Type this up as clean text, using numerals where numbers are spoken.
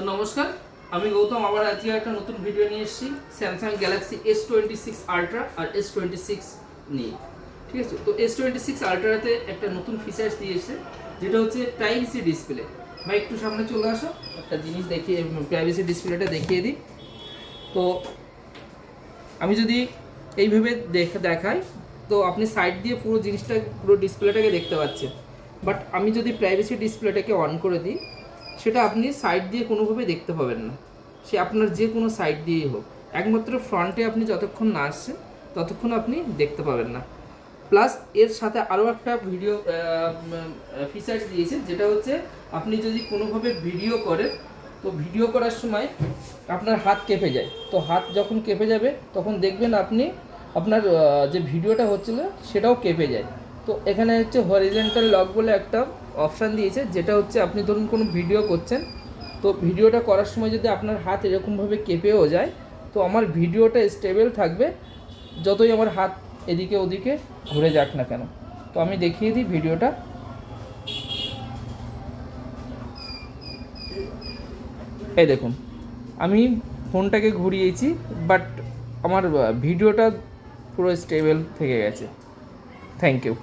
নমস্কার, আমি গৌতম আবার আজকে একটা নতুন ভিডিও নিয়ে এসেছি স্যামসাং গ্যালাক্সি S26 আলট্রা আর S26 নিয়ে। ঠিক আছে, তো S26 আলট্রাতে একটা নতুন ফিচার্স দিয়েছে যেটা হচ্ছে প্রাইভেসি ডিসপ্লে। ভাই একটু সামনে চলে আসো, একটা জিনিস দেখিয়ে প্রাইভেসি ডিসপ্লেটা দেখিয়ে দিই। তো আমি যদি এইভাবে দেখাই তো আপনি সাইড দিয়ে পুরো জিনিসটা পুরো ডিসপ্লেটাকে দেখতে পাচ্ছেন, বাট আমি যদি প্রাইভেসি ডিসপ্লেটাকে অন করে দিই সেটা আপনি সাইড দিয়ে কোনোভাবে দেখতে পাবেন না, সে আপনার যে কোনো সাইড দিয়েই হোক। একমাত্র ফ্রন্টে আপনি যতক্ষণ না আসছেন ততক্ষণ আপনি দেখতে পাবেন না। প্লাস এর সাথে আরও একটা ভিডিও ফিচার্স দিয়েছে যেটা হচ্ছে আপনি যদি কোনোভাবে ভিডিও করেন তো ভিডিও করার সময় আপনার হাত কেঁপে যায়, তো হাত যখন কেঁপে যাবে তখন দেখবেন আপনি আপনার যে ভিডিওটা হচ্ছিল সেটাও কেঁপে যায়। তো এখানে হচ্ছে হরিজেন্টাল লক বলে একটা অপশান দিয়েছে, যেটা হচ্ছে আপনি ধরুন কোনো ভিডিও করছেন, তো ভিডিওটা করার সময় যদি আপনার হাত এরকমভাবে কেঁপেও যায় তো আমার ভিডিওটা স্টেবল থাকবে যতই আমার হাত এদিকে ওদিকে ঘুরে যাক না কেন। তো আমি দেখিয়ে দিই ভিডিওটা। এই দেখুন, আমি ফোনটাকে ঘুরিয়েছি বাট আমার ভিডিওটা পুরো স্টেবল থেকে গেছে। Thank you.